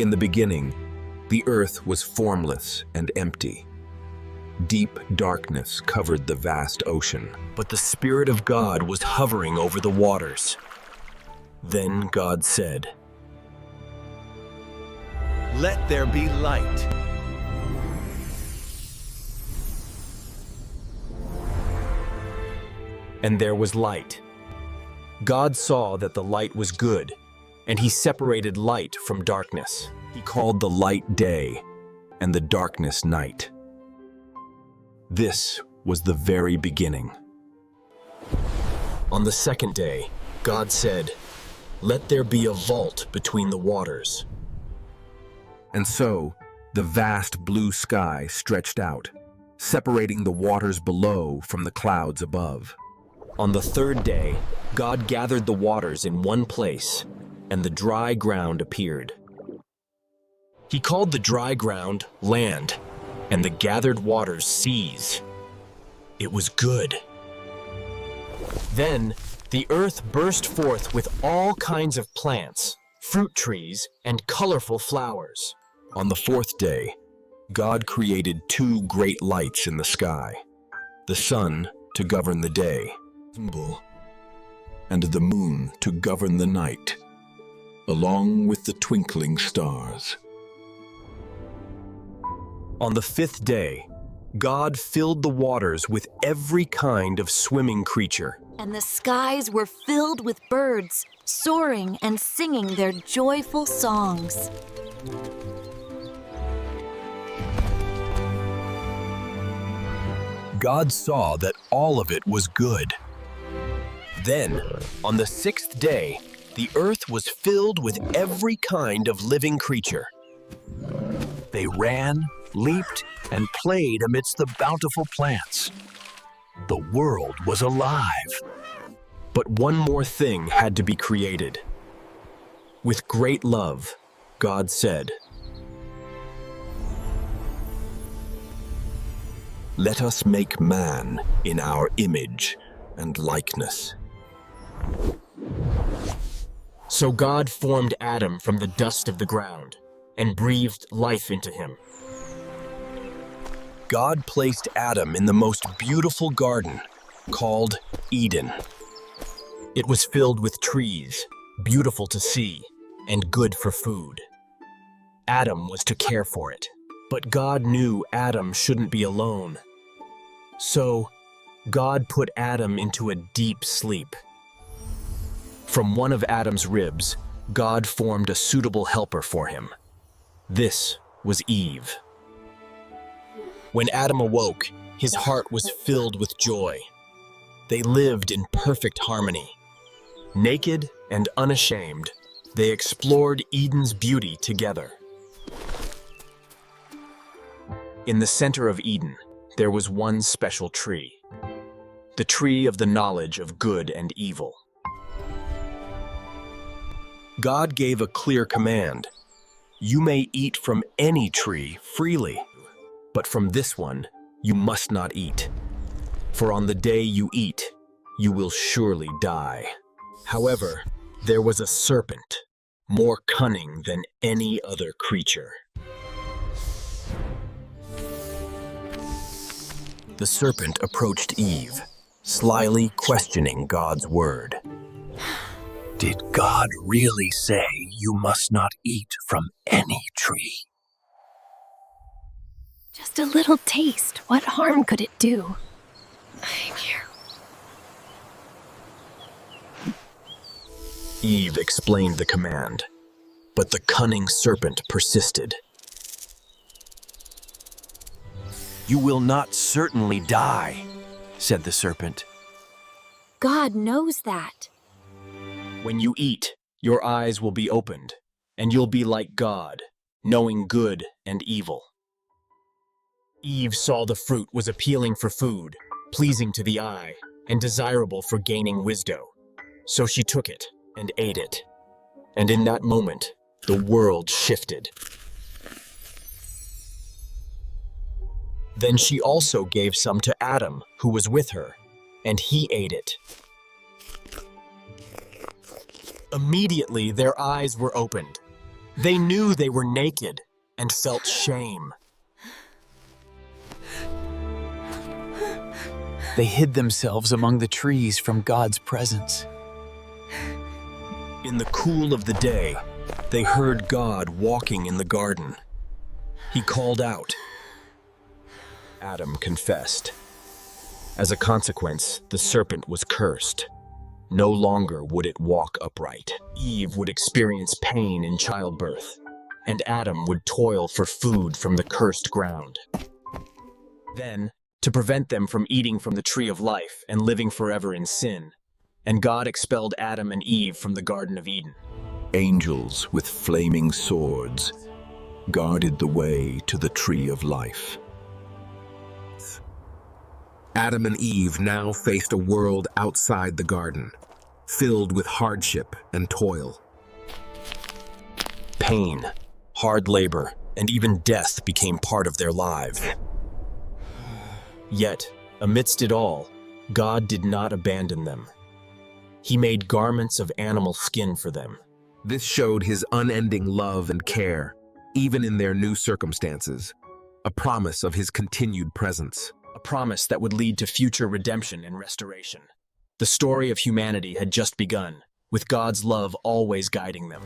In the beginning, the earth was formless and empty. Deep darkness covered the vast ocean, but the Spirit of God was hovering over the waters. Then God said, "Let there be light." And there was light. God saw that the light was good, and he separated light from darkness. He called the light day, and the darkness night. This was the very beginning. On the second day, God said, "Let there be a vault between the waters." And so, the vast blue sky stretched out, separating the waters below from the clouds above. On the third day, God gathered the waters in one place, and the dry ground appeared. He called the dry ground land, and the gathered waters seas. It was good. Then the earth burst forth with all kinds of plants, fruit trees, and colorful flowers. On the fourth day, God created two great lights in the sky, the sun to govern the day, and the moon to govern the night, along with the twinkling stars. On the fifth day, God filled the waters with every kind of swimming creature. And the skies were filled with birds, soaring and singing their joyful songs. God saw that all of it was good. Then, on the sixth day, the earth was filled with every kind of living creature. They ran, leaped, and played amidst the bountiful plants. The world was alive. But one more thing had to be created. With great love, God said, "Let us make man in our image and likeness." So God formed Adam from the dust of the ground and breathed life into him. God placed Adam in the most beautiful garden called Eden. It was filled with trees, beautiful to see, and good for food. Adam was to care for it, but God knew Adam shouldn't be alone. So, God put Adam into a deep sleep. From one of Adam's ribs, God formed a suitable helper for him. This was Eve. When Adam awoke, his heart was filled with joy. They lived in perfect harmony. Naked and unashamed, they explored Eden's beauty together. In the center of Eden, there was one special tree, the tree of the knowledge of good and evil. God gave a clear command: "You may eat from any tree freely, but from this one you must not eat. For on the day you eat, you will surely die." However, there was a serpent, more cunning than any other creature. The serpent approached Eve, slyly questioning God's word. "Did God really say you must not eat from any tree?" Just a little taste. What harm could it do? I'm here. Eve explained the command, but the cunning serpent persisted. "You will not certainly die," said the serpent. God knows that. "When you eat, your eyes will be opened, and you'll be like God, knowing good and evil." Eve saw the fruit was appealing for food, pleasing to the eye, and desirable for gaining wisdom. So she took it and ate it. And in that moment, the world shifted. Then she also gave some to Adam, who was with her, and he ate it. Immediately their eyes were opened, They knew they were naked and felt shame. They hid themselves among the trees from God's presence. In the cool of the day, they heard God walking in the garden. He called out. Adam confessed. As a consequence, the serpent was cursed. No longer would it walk upright. Eve would experience pain in childbirth, and Adam would toil for food from the cursed ground. Then, to prevent them from eating from the tree of life and living forever in sin, and God expelled Adam and Eve from the Garden of Eden. Angels with flaming swords guarded the way to the tree of life. Adam and Eve now faced a world outside the garden, filled with hardship and toil. Pain, hard labor, and even death became part of their lives. Yet, amidst it all, God did not abandon them. He made garments of animal skin for them. This showed his unending love and care, even in their new circumstances, a promise of his continued presence. A promise that would lead to future redemption and restoration. The story of humanity had just begun, with God's love always guiding them.